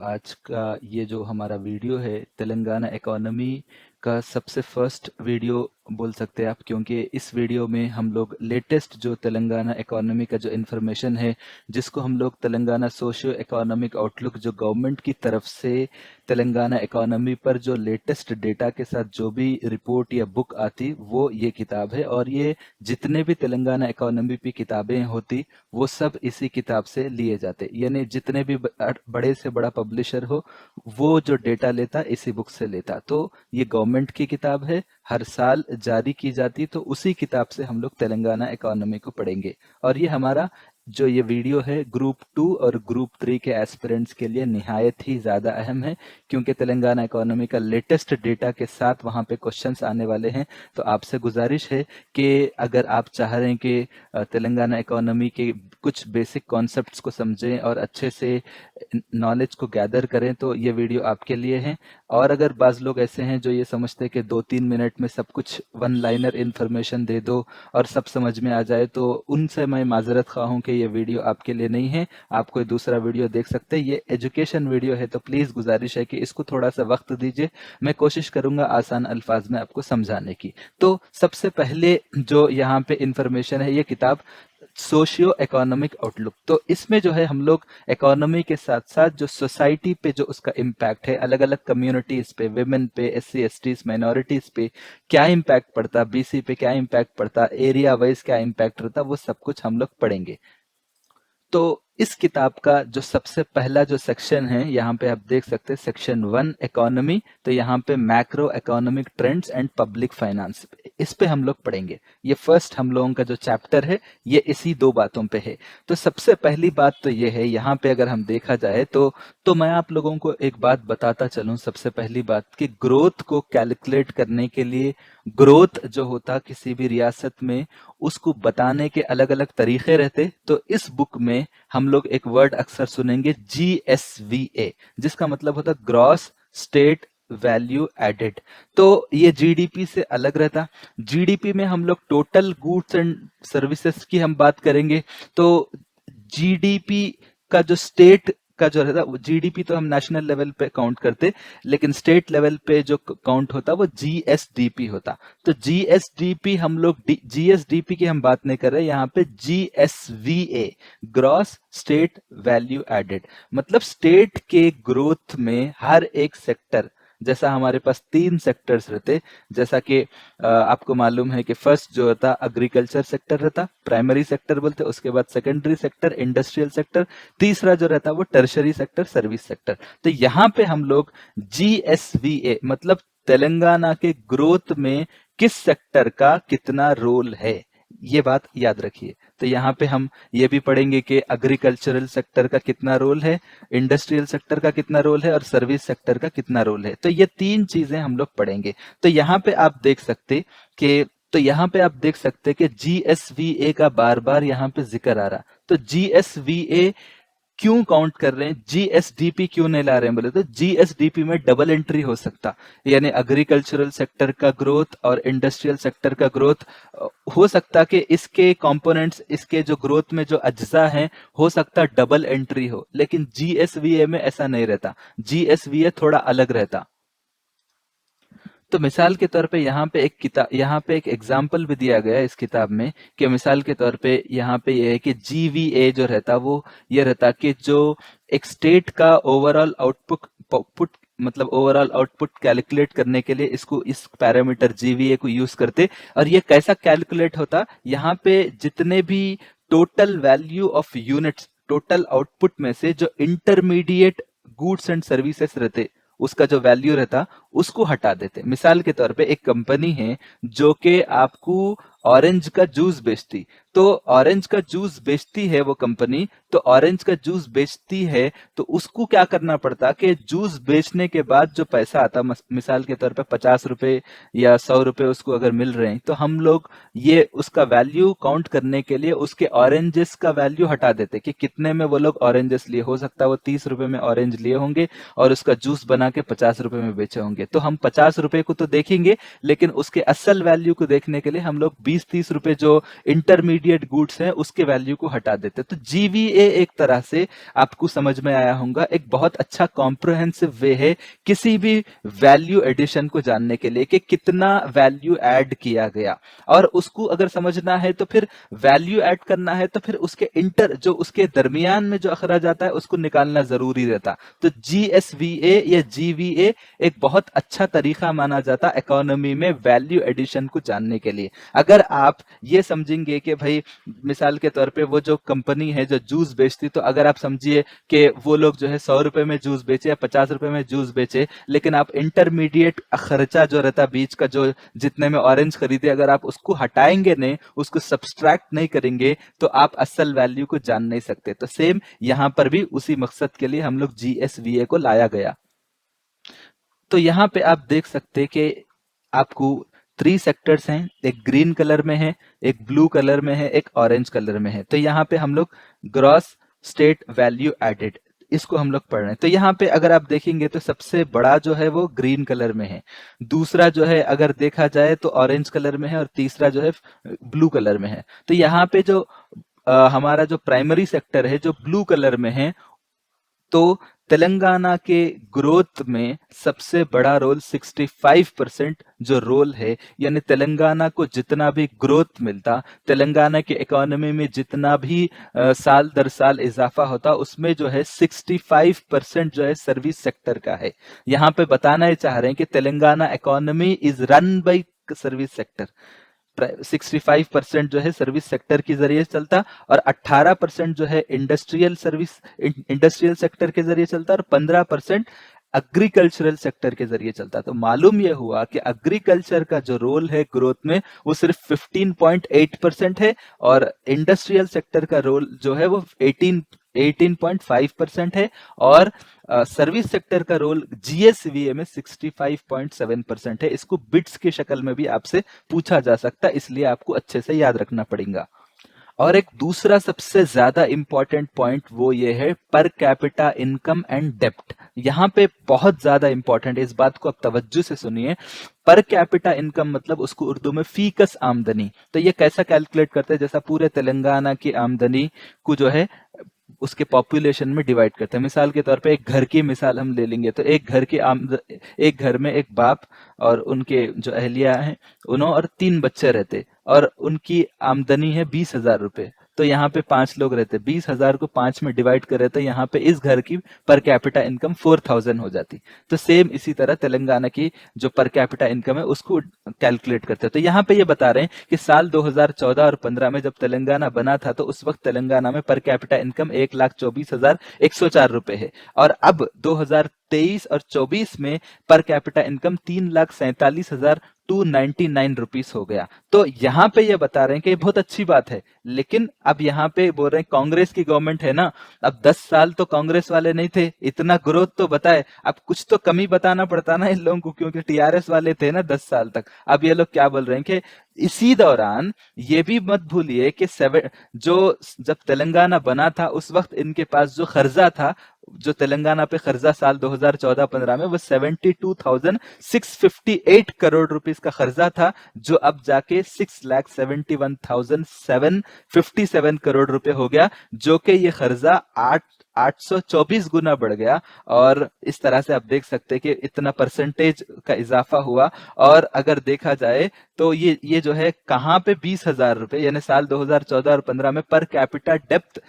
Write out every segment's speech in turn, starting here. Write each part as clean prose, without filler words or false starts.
आज का ये जो हमारा वीडियो है तेलंगाना इकोनॉमी का सबसे फर्स्ट वीडियो बोल सकते हैं आप, क्योंकि इस वीडियो में हम लोग लेटेस्ट जो तेलंगाना इकोनॉमी का जो इन्फॉर्मेशन है, जिसको हम लोग तेलंगाना सोशियो इकोनॉमिक आउटलुक, जो गवर्नमेंट की तरफ से तेलंगाना इकोनॉमी पर जो लेटेस्ट डेटा के साथ जो भी रिपोर्ट या बुक आती, वो ये किताब है। और ये जितने भी तेलंगाना इकोनॉमी पे किताबें होती, वो सब इसी किताब से लिए जाते। यानी जितने भी बड़े से बड़ा पब्लिशर हो, वो जो डेटा लेता इसी बुक से लेता। तो ये गवर्नमेंट की किताब है, हर साल जारी की जाती, तो उसी किताब से हम लोग तेलंगाना इकोनॉमी को पढ़ेंगे। और ये हमारा जो ये वीडियो है ग्रुप 2 और ग्रुप 3 के एस्पिरेंट्स के लिए निहायत ही ज़्यादा अहम है, क्योंकि तेलंगाना इकोनॉमी का लेटेस्ट डेटा के साथ वहाँ पे क्वेश्चंस आने वाले हैं। तो आपसे गुजारिश है कि अगर आप चाह रहे हैं कि तेलंगाना इकोनॉमी के कुछ बेसिक कॉन्सेप्ट्स को समझें और अच्छे से नॉलेज को गैदर करें, तो ये वीडियो आपके लिए है। और अगर बाज़ लोग ऐसे हैं जो ये समझते हैं कि 2-3 मिनट में सब कुछ वन लाइनर इन्फॉर्मेशन दे दो और सब समझ में आ जाए, तो उनसे मैं माजरत ख्वाह हूं कि ये वीडियो आपके लिए नहीं है। आप कोई दूसरा वीडियो देख सकते हैं। ये एजुकेशन वीडियो है, तो प्लीज़ गुजारिश है कि इसको थोड़ा सा वक्त दीजिए। मैं कोशिश करूंगा आसान अल्फाज में आपको समझाने की। तो सबसे पहले जो यहाँ पे इंफॉर्मेशन है, ये किताब सोशियो इकोनॉमिक आउटलुक। तो इसमें जो है हम लोग इकोनॉमी के साथ साथ जो सोसाइटी पे जो उसका इम्पैक्ट है, अलग अलग कम्युनिटीज पे, विमेन पे, एससी एसटीज, माइनॉरिटीज पे क्या इम्पैक्ट पड़ता, बीसी पे क्या इम्पैक्ट पड़ता, एरिया वाइज क्या इम्पैक्ट रहता, वो सब कुछ हम लोग पढ़ेंगे। तो इस किताब का जो सबसे पहला जो सेक्शन है, यहाँ पे आप देख सकते हैं सेक्शन 1 इकोनॉमी। तो यहाँ पे macro economic trends and public finance, इस पे हम लोग पढ़ेंगे। ये फर्स्ट हम लोगों का जो चैप्टर है, ये इसी दो बातों पे है। तो सबसे पहली बात तो ये है, यहाँ पे अगर हम देखा जाए तो मैं आप लोगों को एक बात बताता चलूं। सबसे पहली बात कि ग्रोथ को कैलकुलेट करने के लिए, ग्रोथ जो होता किसी भी रियासत में, उसको बताने के अलग अलग तरीके रहते। तो इस बुक में हम लोग एक वर्ड अक्सर सुनेंगे, GSVA, जिसका मतलब होता ग्रॉस स्टेट वैल्यू एडेड। तो ये जीडीपी से अलग रहता। जीडीपी में हम लोग टोटल गुड्स एंड सर्विसेज की हम बात करेंगे। तो जीडीपी का जो स्टेट का जो रहता, वो जीडीपी तो हम नेशनल लेवल पे काउंट करते, लेकिन स्टेट लेवल पे जो काउंट होता वो जीएसडीपी होता। तो जीएसडीपी हम लोग जीएसडीपी की हम बात नहीं कर रहे, यहाँ पे जीएसवीए, ग्रॉस स्टेट वैल्यू एडेड, मतलब स्टेट के ग्रोथ में हर एक सेक्टर, जैसा हमारे पास 3 सेक्टर्स रहते, जैसा कि आपको मालूम है कि फर्स्ट जो रहता एग्रीकल्चर सेक्टर रहता, प्राइमरी सेक्टर बोलते, उसके बाद सेकेंडरी सेक्टर, इंडस्ट्रियल सेक्टर, तीसरा जो रहता वो टर्शरी सेक्टर, सर्विस सेक्टर। तो यहाँ पे हम लोग जीएसवीए मतलब तेलंगाना के ग्रोथ में किस सेक्टर का कितना रोल है, ये बात याद रखिए। तो यहाँ पे हम ये भी पढ़ेंगे कि एग्रीकल्चरल सेक्टर का कितना रोल है, इंडस्ट्रियल सेक्टर का कितना रोल है और सर्विस सेक्टर का कितना रोल है। तो ये 3 चीजें हम लोग पढ़ेंगे। तो यहाँ पे आप देख सकते कि जीएसवीए का बार बार यहाँ पे जिक्र आ रहा। तो जीएसवीए क्यों काउंट कर रहे हैं, जीएसडीपी क्यों नहीं ला रहे हैं बोले तो जीएसडीपी में डबल एंट्री हो सकता, यानी एग्रीकल्चरल सेक्टर का ग्रोथ और इंडस्ट्रियल सेक्टर का ग्रोथ हो सकता कि इसके कंपोनेंट्स, इसके जो ग्रोथ में जो अज्जा हैं, हो सकता डबल एंट्री हो, लेकिन जीएसवीए में ऐसा नहीं रहता। जीएसवीए थोड़ा अलग रहता। तो मिसाल के तौर पे यहाँ पे एक एग्जाम्पल भी दिया गया है इस किताब में, कि मिसाल के तौर पे यहाँ पे ये है कि जीवीए जो रहता वो ये रहता कि जो एक स्टेट का ओवरऑल आउटपुट मतलब ओवरऑल आउटपुट कैलकुलेट करने के लिए इसको, इस पैरामीटर जीवीए को यूज करते। और ये कैसा कैलकुलेट होता, यहाँ पे जितने भी total value of units, total output में से जो इंटरमीडिएट गुड्स एंड सर्विसेज रहते, उसका जो वैल्यू रहता उसको हटा देते। मिसाल के तौर पे एक कंपनी है जो कि आपको ऑरेंज का जूस बेचती, तो ऑरेंज का जूस बेचती है वो कंपनी, तो ऑरेंज का जूस बेचती है, तो उसको क्या करना पड़ता कि जूस बेचने के बाद जो पैसा आता, मिसाल के तौर पे 50 रुपए या 100 रुपए उसको अगर मिल रहे हैं, तो हम लोग ये उसका वैल्यू काउंट करने के लिए उसके ऑरेंजेस का वैल्यू हटा देते कि कितने में वो लोग ऑरेंजेस लिए। हो सकता है वो 30 रुपए में ऑरेंज लिए होंगे और उसका जूस बना के 50 रुपए में बेचे होंगे। तो हम 50 रुपए को तो देखेंगे, लेकिन उसके असल वैल्यू को देखने के लिए हम लोग 20-30 रुपए जो इंटरमीडिएट इंटरमीडिएट गुड्स हैं उसके वैल्यू को हटा देते। तो जीवीए एक तरह से आपको समझ में आया होगा, एक बहुत अच्छा कॉम्प्रिहेंसिव वे है किसी भी वैल्यू एडिशन को जानने के लिए कि कितना वैल्यू ऐड किया गया, और उसको अगर समझना है तो फिर वैल्यू ऐड करना है तो फिर उसके जो उसके दरमियान में जो अखराज आता है उसको निकालना जरूरी रहता। तो जीएसवीए या जीवीए एक बहुत अच्छा तरीका माना जाता इकोनॉमी में वैल्यू एडिशन को जानने के लिए। अगर आप ये समझेंगे कि भाई मिसाल के तौर पे वो जो कंपनी है जो जूस बेचती, तो अगर आप समझिए कि वो लोग जो है 100 रुपए में जूस बेचे या 50 रुपए में जूस बेचे, लेकिन आप इंटरमीडिएट खर्चा जो रहता बीच का, जो जितने में ऑरेंज खरीदे, अगर आप उसको हटाएंगे नहीं, उसको सब्सट्रैक्ट नहीं करेंगे, तो आप असल वैल्यू को जान नहीं सकते। तो सेम यहां पर भी उसी मकसद के लिए हम लोग जीएसवीए को लाया गया। तो यहाँ पे आप देख सकते कि आपको 3 सेक्टर्स हैं, एक ग्रीन कलर में है, एक ब्लू कलर में है, एक ऑरेंज कलर में है। तो यहाँ पे हम लोग ग्रॉस स्टेट वैल्यू एडेड, इसको हम लोग पढ़ रहे हैं। तो यहाँ पे अगर आप देखेंगे तो सबसे बड़ा जो है वो ग्रीन कलर में है, दूसरा जो है अगर देखा जाए तो ऑरेंज कलर में है, और तीसरा जो है ब्लू कलर में है। तो यहाँ पे जो हमारा जो प्राइमरी सेक्टर है जो ब्लू कलर में है, तो तेलंगाना के ग्रोथ में सबसे बड़ा रोल 65% जो रोल है, यानी तेलंगाना को जितना भी ग्रोथ मिलता, तेलंगाना के इकोनॉमी में जितना भी साल दर साल इजाफा होता, उसमें जो है 65% जो है सर्विस सेक्टर का है। यहाँ पे बताना ही चाह रहे हैं कि Telangana economy is run by service sector. 65% जो है सर्विस सेक्टर के जरिए चलता, और 18% जो है इंडस्ट्रियल सेक्टर के जरिए चलता, और 15% एग्रीकल्चरल सेक्टर के जरिए चलता। तो मालूम यह हुआ कि एग्रीकल्चर का जो रोल है ग्रोथ में वो सिर्फ 15.8% है, और इंडस्ट्रियल सेक्टर का रोल जो है वो 18.5% है, और सर्विस सेक्टर का रोल जीएसवीए में 65.7% है। इसको बिट्स की शक्ल में भी आपसे पूछा जा सकता है, इसलिए आपको अच्छे से याद रखना पड़ेगा। और एक दूसरा सबसे ज्यादा इंपॉर्टेंट पॉइंट वो ये है पर कैपिटा इनकम एंड डेप्ट। यहाँ पे बहुत ज्यादा इंपॉर्टेंट है, इस बात को आप तवज्जो से सुनिए। पर कैपिटा इनकम मतलब उसको उर्दू में फीकस आमदनी। तो ये कैसा कैलकुलेट करते हैं, जैसा पूरे तेलंगाना की आमदनी को जो है उसके पॉपुलेशन में डिवाइड करते हैं। मिसाल के तौर पे एक घर की मिसाल हम ले लेंगे, तो एक घर में एक बाप और उनके जो अहलिया हैं उन्होंने और 3 बच्चे रहते, और उनकी आमदनी है 20,000 रुपए। तो यहाँ पे 5 लोग रहते, 20,000 को 5 में डिवाइड करे तो यहाँ पे इस घर की पर कैपिटा इनकम 4,000 हो जाती। तो सेम इसी तरह तेलंगाना की जो पर कैपिटा इनकम है उसको कैलकुलेट करते हैं। तो यहाँ पे ये बता रहे हैं कि साल 2014 और 15 में जब तेलंगाना बना था तो उस वक्त तेलंगाना में पर कैपिटा इनकम 1,24,104 है, और अब 2023 और 24 में पर कैपिटा इनकम 3,47,299 रुपीस हो गया। तो यहाँ पे ये बता रहे हैं कि ये बहुत अच्छी बात है, लेकिन अब यहाँ पे बोल रहे हैं कांग्रेस की गवर्नमेंट है ना, अब 10 साल तो कांग्रेस वाले नहीं थे, इतना ग्रोथ तो बताए, अब कुछ तो कमी बताना पड़ता ना इन लोगों को, क्योंकि टीआरएस वाले थे ना 10 साल तक। अब ये लोग क्या बोल रहे हैं कि इसी दौरान ये भी मत भूलिए कि जो जब तेलंगाना बना था उस वक्त इनके पास जो खर्जा था, जो तेलंगाना पे खर्जा साल 2014-15 में वो 72,658 करोड़ रुपीस का खर्जा था, जो अब जाके 6,71,757 करोड़ रुपए हो गया, जो कि ये खर्जा 824 गुना बढ़ गया। और इस तरह से आप देख सकते हैं कि इतना परसेंटेज का इजाफा हुआ। और अगर देखा जाए तो ये जो है कहाँ पे 20,000 रुपए, यानी साल 2014 और 15 में पर कैपिटा डेप्थ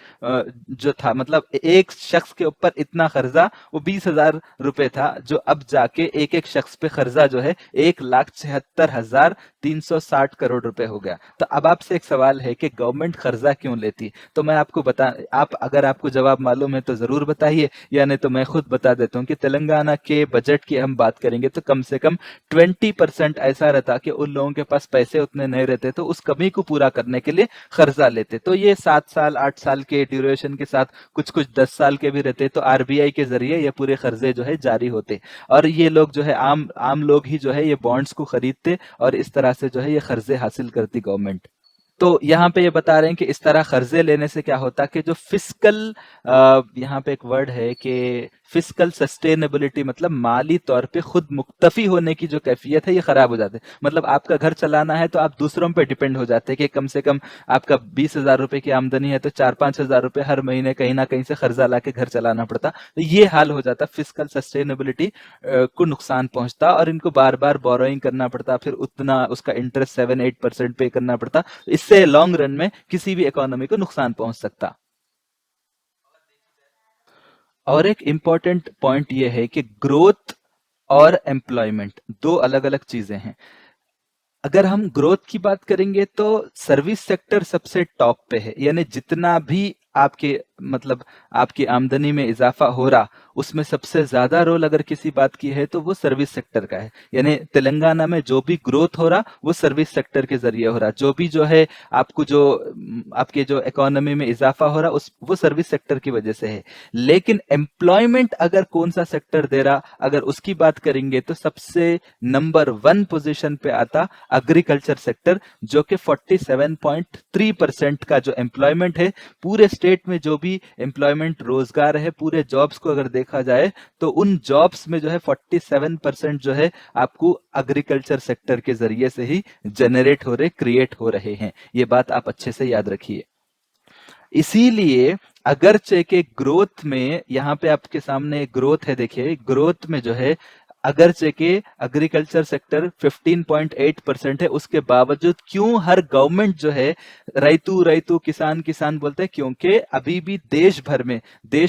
जो था, मतलब एक शख्स के ऊपर इतना खर्जा वो 20,000 रुपए था, जो अब जाके एक एक शख्स पे खर्जा जो है 1,76,360 करोड़ रुपए हो गया। तो अब आपसे एक सवाल है कि गवर्नमेंट खर्जा क्यों लेती, तो मैं आपको अगर आपको जवाब मालूम है तो जरूर बताइए, या नहीं तो मैं खुद बता देता हूँ कि तेलंगाना के बजट की हम बात करेंगे तो कम से कम 20% ऐसा रहता कि उन लोगों के पास पैसे उतने नहीं रहते, तो उस कमी को पूरा करने के लिए कर्जा लेते। तो ये 7 साल 8 साल के ड्यूरेशन के साथ कुछ कुछ 10 साल के भी रहते, तो आरबीआई के जरिए ये पूरे कर्जे जो है जारी होते, और ये लोग जो है आम लोग ही जो है ये बॉन्ड्स को खरीदते, और इस तरह से जो है ये कर्जे हासिल करती गवर्नमेंट। तो यहाँ पे ये बता रहे हैं कि इस तरह कर्जे लेने से क्या होता कि जो फिस्कल, यहाँ पे एक वर्ड है कि फिस्कल सस्टेनेबिलिटी मतलब माली तौर पे खुद मुक्तफी होने की जो कैफियत है ये खराब हो जाती है। मतलब आपका घर चलाना है तो आप दूसरों पे डिपेंड हो जाते हैं कि कम से कम आपका 20,000 रुपए की आमदनी है तो 4-5 हज़ार रुपए हर महीने कहीं ना कहीं से कर्जा ला के घर चलाना पड़ता। तो ये हाल हो जाता, फिस्कल सस्टेनेबिलिटी को नुकसान पहुंचता और इनको बार बार बोरोइंग करना पड़ता, फिर उतना उसका इंटरेस्ट 7-8% पे करना पड़ता। इससे लॉन्ग रन में किसी भी इकोनॉमी को नुकसान पहुंच सकता। और एक इम्पॉर्टेंट पॉइंट ये है कि ग्रोथ और एम्प्लॉयमेंट दो अलग अलग चीजें हैं। अगर हम ग्रोथ की बात करेंगे तो सर्विस सेक्टर सबसे टॉप पे है, यानी जितना भी आपके मतलब आपकी आमदनी में इजाफा हो रहा उसमें सबसे ज्यादा रोल अगर किसी बात की है तो वो सर्विस सेक्टर का है। यानी तेलंगाना में जो भी ग्रोथ हो रहा वो सर्विस सेक्टर के जरिए हो रहा, जो भी जो है आपको जो आपके जो इकोनॉमी में इजाफा हो रहा उस वो सर्विस सेक्टर की वजह से है। लेकिन एम्प्लॉयमेंट अगर कौन सा सेक्टर दे रहा अगर उसकी बात करेंगे तो सबसे नंबर 1 पोजीशन पे आता एग्रीकल्चर सेक्टर, जो कि 47.3% का जो एम्प्लॉयमेंट है पूरे स्टेट में, जो भी एम्प्लॉयमेंट रोजगार है पूरे जॉब्स को अगर देखा जाए तो उन जॉब्स में जो है 47% जो है आपको एग्रीकल्चर सेक्टर के जरिए से ही जनरेट हो रहे क्रिएट हो रहे हैं। ये बात आप अच्छे से याद रखिए। इसीलिए अगरचे के ग्रोथ में यहाँ पे आपके सामने ग्रोथ है, देखिए ग्रोथ में जो है अगरचे के एग्रीकल्चर सेक्टर 15.8% है, उसके बावजूद क्यों हर गवर्नमेंट जो है रैतू रैतू किसान किसान बोलते हैं? क्योंकि अभी भी देश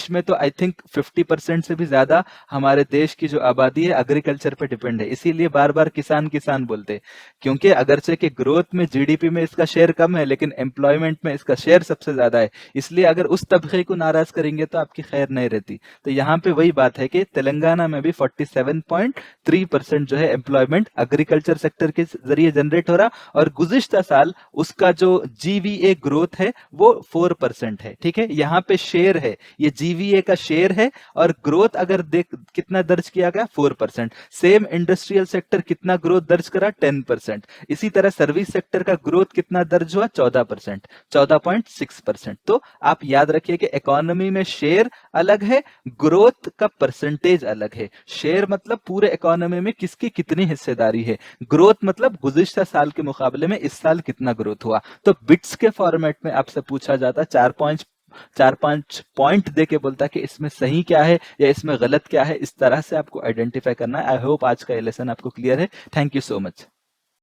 में तो आई थिंक 50% से भी ज्यादा हमारे देश की जो आबादी है एग्रीकल्चर पे डिपेंड है, इसीलिए बार बार किसान किसान बोलते हैं। क्योंकि अगरचे के ग्रोथ में जीडीपी में इसका शेयर कम है लेकिन एम्प्लॉयमेंट में इसका शेयर सबसे ज्यादा है, इसलिए अगर उस तबके को नाराज करेंगे तो आपकी खैर नहीं रहती। तो यहाँ पे वही बात है कि तेलंगाना में भी 47.3% जो है एम्प्लॉयमेंट एग्रीकल्चर सेक्टर के जरिए जनरेट हो रहा और गुज़िश्ता साल उसका जो जीवीए ग्रोथ है वो 4% है। ठीक है, यहाँ पे शेयर है, ये जीवीए का शेयर है और ग्रोथ अगर देख कितना दर्ज किया गया 4%। सेम इंडस्ट्रियल सेक्टर कितना ग्रोथ दर्ज करा 10%। इसी तरह सर्विस सेक्टर का ग्रोथ कितना दर्ज हुआ 14%, 14.6%। तो आप याद रखिए कि इकोनॉमी में शेयर अलग है, ग्रोथ का परसेंटेज अलग है। शेयर मतलब पूरे इकोनॉमी में किसकी कितनी हिस्सेदारी है, ग्रोथ मतलब गुज़िश्ता साल के मुकाबले में इस साल कितना ग्रोथ हुआ। तो बिट्स के फॉर्मेट में आपसे पूछा जाता 4-5 पॉइंट दे के बोलता कि इसमें सही क्या है या इसमें गलत क्या है, इस तरह से आपको आइडेंटिफाई करना है। आई होप आज का ये लेसन आपको क्लियर है। Thank you so much.